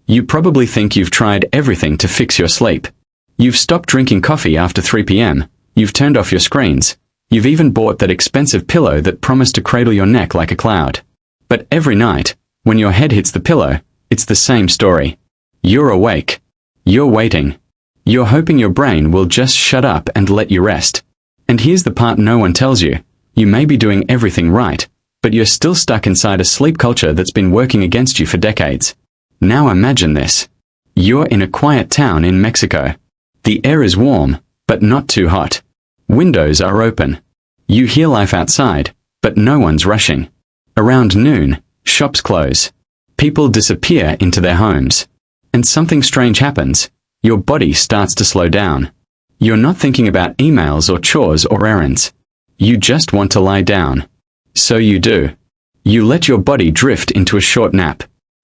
You probably think you've tried everything to fix your sleep. You've stopped drinking coffee after 3 p.m., you've turned off your screens, you've even bought that expensive pillow that promised to cradle your neck like a cloud. But every night, when your head hits the pillow, it's the same story. You're awake. You're waiting. You're hoping your brain will just shut up and let you rest. And here's the part no one tells you. You may be doing everything right, but you're still stuck inside a sleep culture that's been working against you for decades. Now imagine this. You're in a quiet town in Mexico. The air is warm, but not too hot. Windows are open. You hear life outside, but no one's rushing. Around noon, shops close. People disappear into their homes. And something strange happens. Your body starts to slow down. You're not thinking about emails or chores or errands. You just want to lie down. So you do. You let your body drift into a short nap.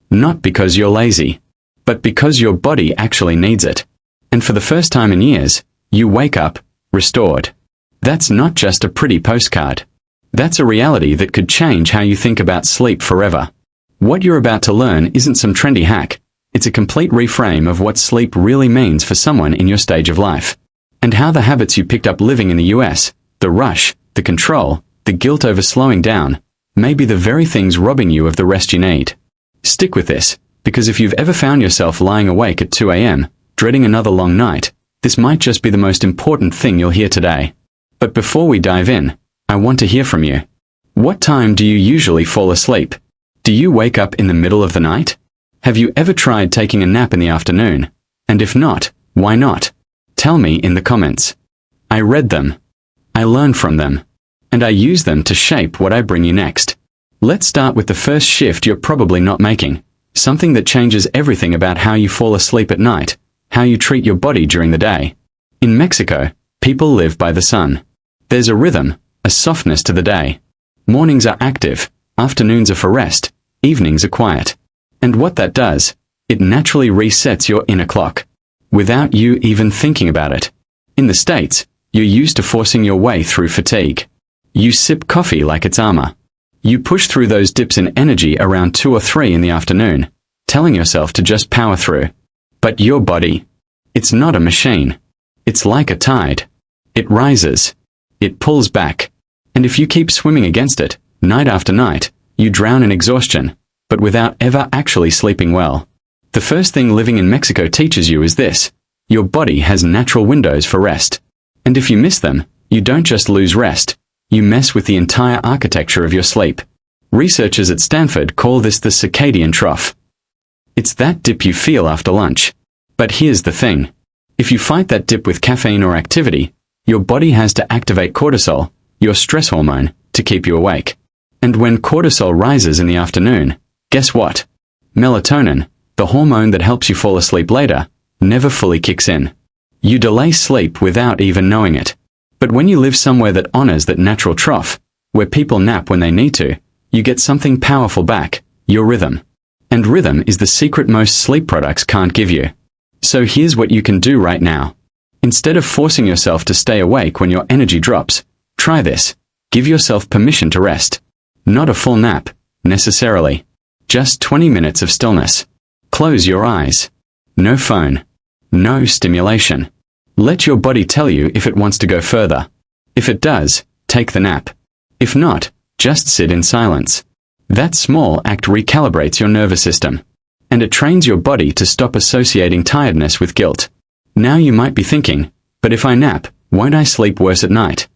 Not because you're lazy, but because your body actually needs it. And for the first time in years, you wake up, restored. That's not just a pretty postcard. That's a reality that could change how you think about sleep forever. What you're about to learn isn't some trendy hack. It's a complete reframe of what sleep really means for someone in your stage of life. And how the habits you picked up living in the US, the rush, the control, the guilt over slowing down, may be the very things robbing you of the rest you need. Stick with this, because if you've ever found yourself lying awake at 2 a.m., dreading another long night, this might just be the most important thing you'll hear today. But before we dive in, I want to hear from you. What time do you usually fall asleep? Do you wake up in the middle of the night? Have you ever tried taking a nap in the afternoon? And if not, why not? Tell me in the comments. I read them. I learned from them. And I use them to shape what I bring you next. Let's start with the first shift you're probably not making. Something that changes everything about how you fall asleep at night, how you treat your body during the day. In Mexico, people live by the sun. There's a rhythm, a softness to the day. Mornings are active, afternoons are for rest, evenings are quiet. And what that does, it naturally resets your inner clock, without you even thinking about it. In the States, you're used to forcing your way through fatigue. You sip coffee like it's armor. You push through those dips in energy around 2 or 3 in the afternoon, telling yourself to just power through. But your body, it's not a machine. It's like a tide. It rises. It pulls back. And if you keep swimming against it, night after night, you drown in exhaustion, but without ever actually sleeping well. The first thing living in Mexico teaches you is this. Your body has natural windows for rest. And if you miss them, you don't just lose rest. You mess with the entire architecture of your sleep. Researchers at Stanford call this the circadian trough. It's that dip you feel after lunch. But here's the thing. If you fight that dip with caffeine or activity, your body has to activate cortisol, your stress hormone, to keep you awake. And when cortisol rises in the afternoon, guess what? Melatonin, the hormone that helps you fall asleep later, never fully kicks in. You delay sleep without even knowing it. But when you live somewhere that honors that natural trough, where people nap when they need to, you get something powerful back, your rhythm. And rhythm is the secret most sleep products can't give you. So here's what you can do right now. Instead of forcing yourself to stay awake when your energy drops, try this. Give yourself permission to rest. Not a full nap, necessarily. Just 20 minutes of stillness. Close your eyes. No phone. No stimulation. Let your body tell you if it wants to go further. If it does, take the nap. If not, just sit in silence. That small act recalibrates your nervous system. And it trains your body to stop associating tiredness with guilt. Now you might be thinking, but if I nap, won't I sleep worse at night?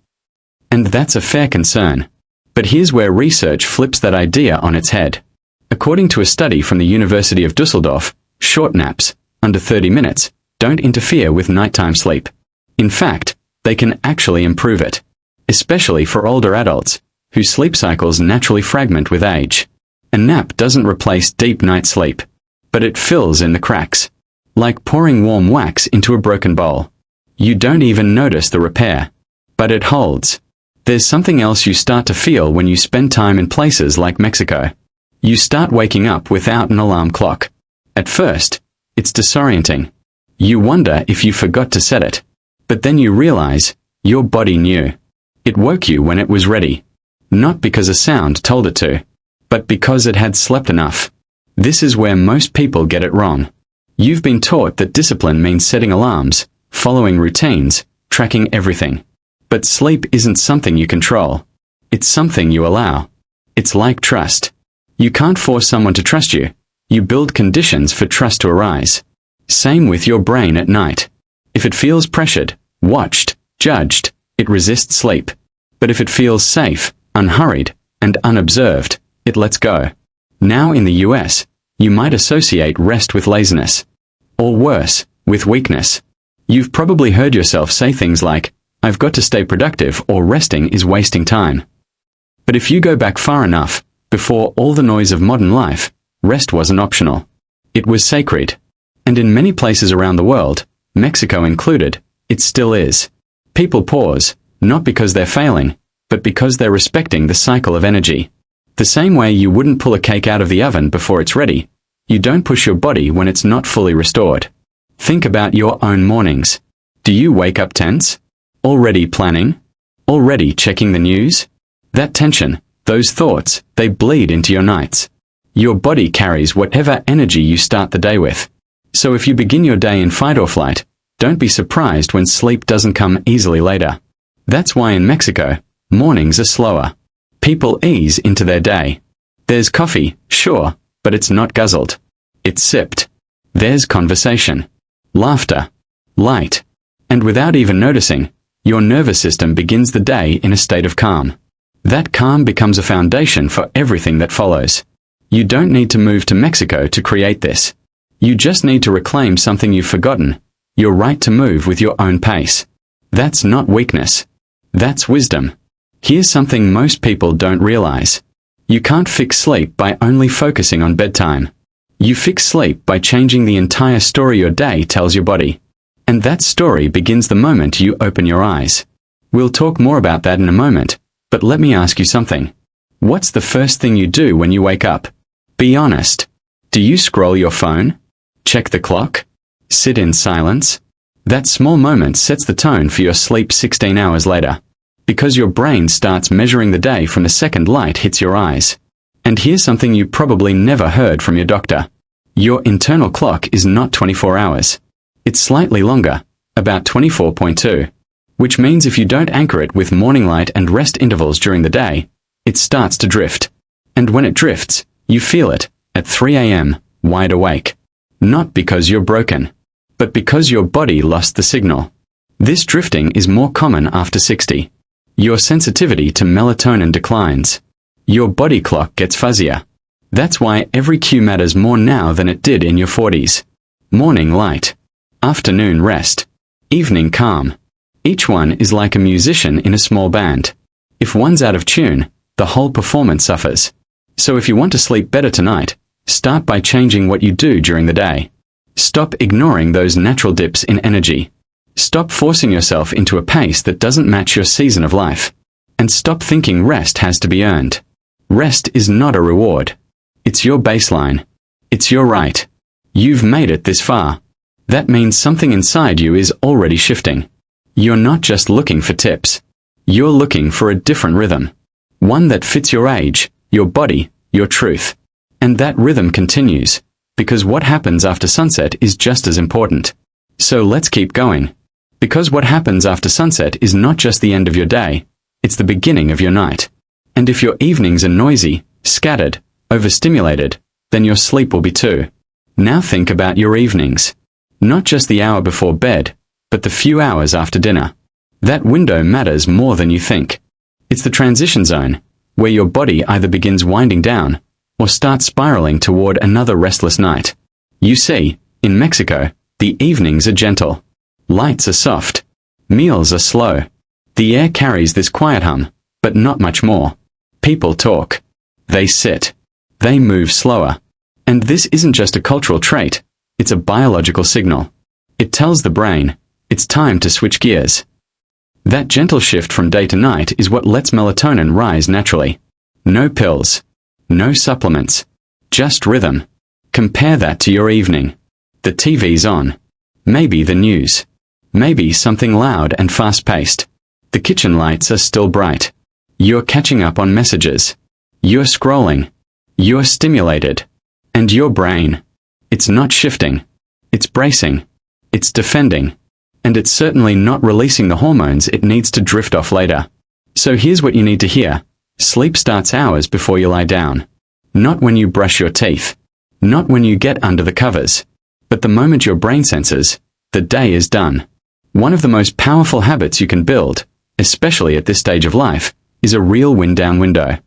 And that's a fair concern. But here's where research flips that idea on its head. According to a study from the University of Dusseldorf, short naps, under 30 minutes, don't interfere with nighttime sleep. In fact, they can actually improve it. Especially for older adults, whose sleep cycles naturally fragment with age. A nap doesn't replace deep night sleep, but it fills in the cracks. Like pouring warm wax into a broken bowl. You don't even notice the repair. But it holds. There's something else you start to feel when you spend time in places like Mexico. You start waking up without an alarm clock. At first, it's disorienting. You wonder if you forgot to set it. But then you realize, your body knew. It woke you when it was ready. Not because a sound told it to, but because it had slept enough. This is where most people get it wrong. You've been taught that discipline means setting alarms, following routines, tracking everything. But sleep isn't something you control. It's something you allow. It's like trust. You can't force someone to trust you. You build conditions for trust to arise. Same with your brain at night. If it feels pressured, watched, judged, it resists sleep. But if it feels safe, unhurried, and unobserved, it lets go. Now in the US, you might associate rest with laziness. Or worse, with weakness. You've probably heard yourself say things like, "I've got to stay productive," or "resting is wasting time." But if you go back far enough, before all the noise of modern life, rest wasn't optional. It was sacred. And in many places around the world, Mexico included, it still is. People pause, not because they're failing, but because they're respecting the cycle of energy. The same way you wouldn't pull a cake out of the oven before it's ready, you don't push your body when it's not fully restored. Think about your own mornings. Do you wake up tense? Already planning? Already checking the news? That tension, those thoughts, they bleed into your nights. Your body carries whatever energy you start the day with. So if you begin your day in fight or flight, don't be surprised when sleep doesn't come easily later. That's why in Mexico, mornings are slower. People ease into their day. There's coffee, sure, but it's not guzzled. It's sipped. There's conversation, laughter, light. And without even noticing, your nervous system begins the day in a state of calm. That calm becomes a foundation for everything that follows. You don't need to move to Mexico to create this. You just need to reclaim something you've forgotten, your right to move with your own pace. That's not weakness. That's wisdom. Here's something most people don't realize. You can't fix sleep by only focusing on bedtime. You fix sleep by changing the entire story your day tells your body. And that story begins the moment you open your eyes. We'll talk more about that in a moment, but let me ask you something. What's the first thing you do when you wake up? Be honest. Do you scroll your phone? Check the clock? Sit in silence? That small moment sets the tone for your sleep 16 hours later. Because your brain starts measuring the day from the second light hits your eyes. And here's something you probably never heard from your doctor. Your internal clock is not 24 hours. It's slightly longer, about 24.2. Which means if you don't anchor it with morning light and rest intervals during the day, it starts to drift. And when it drifts, you feel it, at 3 a.m., wide awake. Not because you're broken, but because your body lost the signal. This drifting is more common after 60. Your sensitivity to melatonin declines. Your body clock gets fuzzier. That's why every cue matters more now than it did in your 40s. Morning light. Afternoon rest. Evening calm. Each one is like a musician in a small band. If one's out of tune, the whole performance suffers. So if you want to sleep better tonight, start by changing what you do during the day. Stop ignoring those natural dips in energy. Stop forcing yourself into a pace that doesn't match your season of life. And stop thinking rest has to be earned. Rest is not a reward. It's your baseline. It's your right. You've made it this far. That means something inside you is already shifting. You're not just looking for tips. You're looking for a different rhythm. One that fits your age, your body, your truth. And that rhythm continues, because what happens after sunset is just as important. So let's keep going. Because what happens after sunset is not just the end of your day, it's the beginning of your night. And if your evenings are noisy, scattered, overstimulated, then your sleep will be too. Now think about your evenings. Not just the hour before bed, but the few hours after dinner. That window matters more than you think. It's the transition zone, where your body either begins winding down, or starts spiraling toward another restless night. You see, in Mexico, the evenings are gentle. Lights are soft. Meals are slow. The air carries this quiet hum, but not much more. People talk. They sit. They move slower. And this isn't just a cultural trait, it's a biological signal. It tells the brain, it's time to switch gears. That gentle shift from day to night is what lets melatonin rise naturally. No pills. No supplements. Just rhythm. Compare that to your evening. The TV's on. Maybe the news. Maybe something loud and fast-paced. The kitchen lights are still bright. You're catching up on messages. You're scrolling. You're stimulated. And your brain, it's not shifting. It's bracing. It's defending. And it's certainly not releasing the hormones it needs to drift off later. So here's what you need to hear. Sleep starts hours before you lie down. Not when you brush your teeth. Not when you get under the covers. But the moment your brain senses, the day is done. One of the most powerful habits you can build, especially at this stage of life, is a real wind-down window.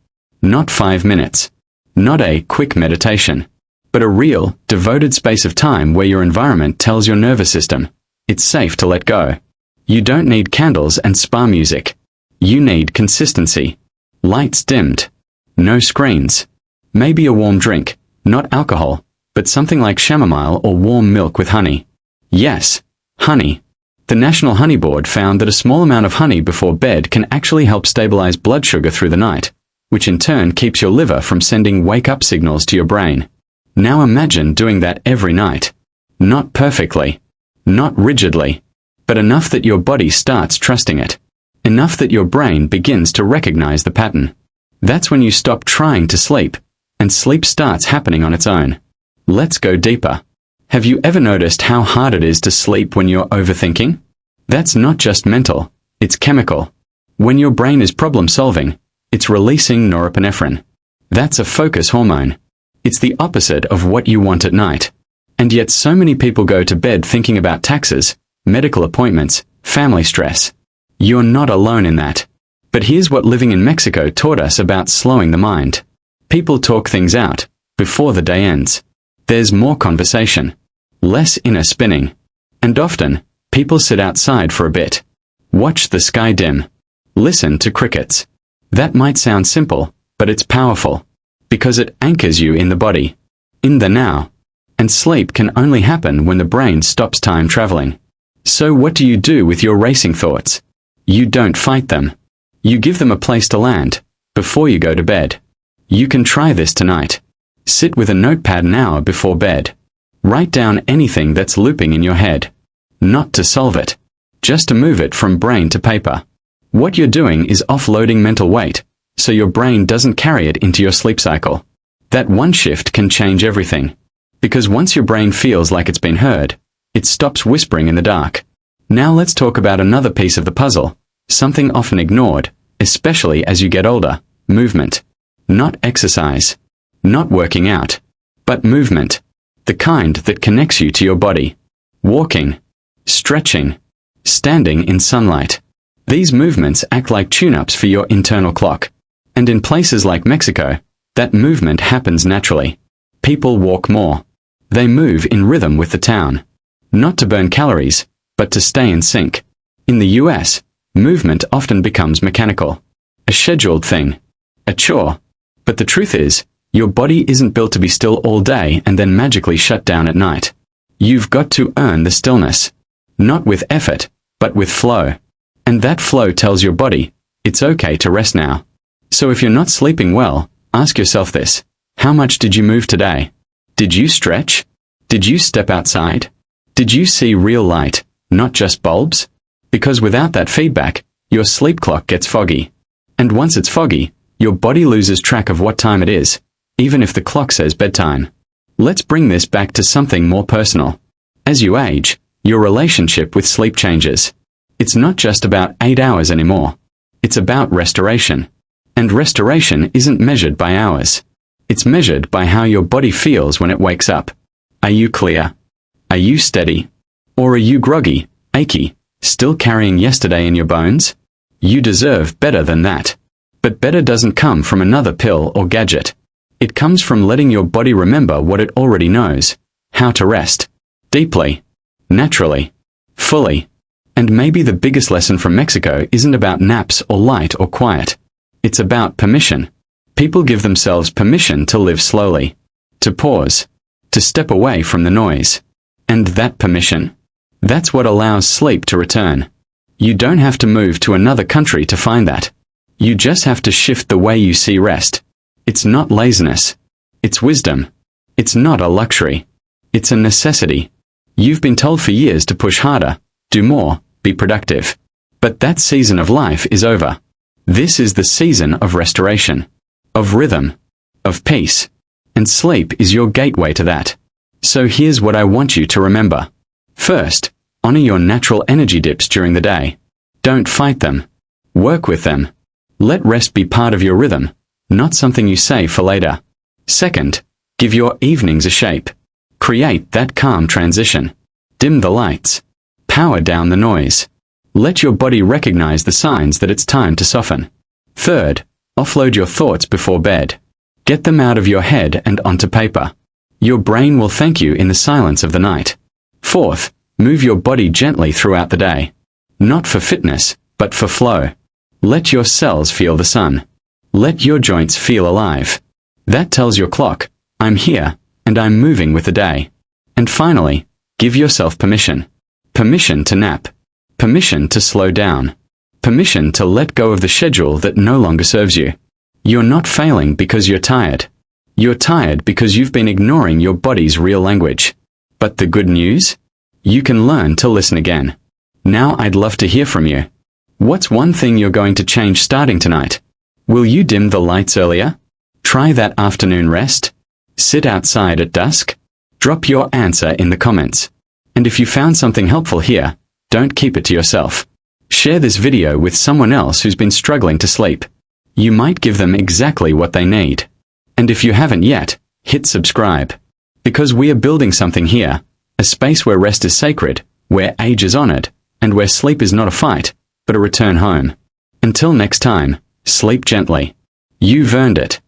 Not 5 minutes. Not a quick meditation. But a real, devoted space of time where your environment tells your nervous system, it's safe to let go. You don't need candles and spa music. You need consistency. Lights dimmed. No screens. Maybe a warm drink, not alcohol, but something like chamomile or warm milk with honey. Yes, honey. The National Honey Board found that a small amount of honey before bed can actually help stabilize blood sugar through the night, which in turn keeps your liver from sending wake-up signals to your brain. Now imagine doing that every night. Not perfectly. Not rigidly. But enough that your body starts trusting it. Enough that your brain begins to recognize the pattern. That's when you stop trying to sleep, and sleep starts happening on its own. Let's go deeper. Have you ever noticed how hard it is to sleep when you're overthinking? That's not just mental, it's chemical. When your brain is problem-solving, it's releasing norepinephrine. That's a focus hormone. It's the opposite of what you want at night. And yet so many people go to bed thinking about taxes, medical appointments, family stress. You're not alone in that. But here's what living in Mexico taught us about slowing the mind. People talk things out, before the day ends. There's more conversation. Less inner spinning. And often, people sit outside for a bit. Watch the sky dim. Listen to crickets. That might sound simple, but it's powerful. Because it anchors you in the body. In the now. And sleep can only happen when the brain stops time traveling. So what do you do with your racing thoughts? You don't fight them. You give them a place to land, before you go to bed. You can try this tonight. Sit with a notepad an hour before bed. Write down anything that's looping in your head. Not to solve it. Just to move it from brain to paper. What you're doing is offloading mental weight, so your brain doesn't carry it into your sleep cycle. That one shift can change everything. Because once your brain feels like it's been heard, it stops whispering in the dark. Now let's talk about another piece of the puzzle, something often ignored, especially as you get older, movement. Not exercise. Not working out. But movement. The kind that connects you to your body. Walking. Stretching. Standing in sunlight. These movements act like tune-ups for your internal clock. And in places like Mexico, that movement happens naturally. People walk more. They move in rhythm with the town. Not to burn calories, but to stay in sync. In the US, movement often becomes mechanical. A scheduled thing. A chore. But the truth is, your body isn't built to be still all day and then magically shut down at night. You've got to earn the stillness. Not with effort, but with flow. And that flow tells your body, it's okay to rest now. So if you're not sleeping well, ask yourself this. How much did you move today? Did you stretch? Did you step outside? Did you see real light, not just bulbs? Because without that feedback, your sleep clock gets foggy. And once it's foggy, your body loses track of what time it is, even if the clock says bedtime. Let's bring this back to something more personal. As you age, your relationship with sleep changes. It's not just about 8 hours anymore. It's about restoration. And restoration isn't measured by hours. It's measured by how your body feels when it wakes up. Are you clear? Are you steady? Or are you groggy, achy, still carrying yesterday in your bones? You deserve better than that. But better doesn't come from another pill or gadget. It comes from letting your body remember what it already knows. How to rest. Deeply. Naturally. Fully. And maybe the biggest lesson from Mexico isn't about naps or light or quiet. It's about permission. People give themselves permission to live slowly. To pause. To step away from the noise. And that permission. That's what allows sleep to return. You don't have to move to another country to find that. You just have to shift the way you see rest. It's not laziness. It's wisdom. It's not a luxury. It's a necessity. You've been told for years to push harder, do more, be productive. But that season of life is over. This is the season of restoration. Of rhythm. Of peace. and sleep is your gateway to that. So here's what I want you to remember. First, honor your natural energy dips during the day. Don't fight them. Work with them. Let rest be part of your rhythm, not something you save for later. Second, give your evenings a shape. Create that calm transition. Dim the lights. Power down the noise. Let your body recognize the signs that it's time to soften. Third, offload your thoughts before bed. Get them out of your head and onto paper. Your brain will thank you in the silence of the night. Fourth, move your body gently throughout the day. Not for fitness, but for flow. Let your cells feel the sun. Let your joints feel alive. That tells your clock, I'm here, and I'm moving with the day. And finally, give yourself permission. Permission to nap. Permission to slow down. Permission to let go of the schedule that no longer serves you. You're not failing because you're tired. You're tired because you've been ignoring your body's real language. But the good news? You can learn to listen again. Now I'd love to hear from you. What's one thing you're going to change starting tonight? Will you dim the lights earlier? Try that afternoon rest? Sit outside at dusk? Drop your answer in the comments. And if you found something helpful here, don't keep it to yourself. Share this video with someone else who's been struggling to sleep. You might give them exactly what they need. And if you haven't yet, hit subscribe. Because we are building something here, a space where rest is sacred, where age is honored, and where sleep is not a fight, but a return home. Until next time, sleep gently. You've earned it.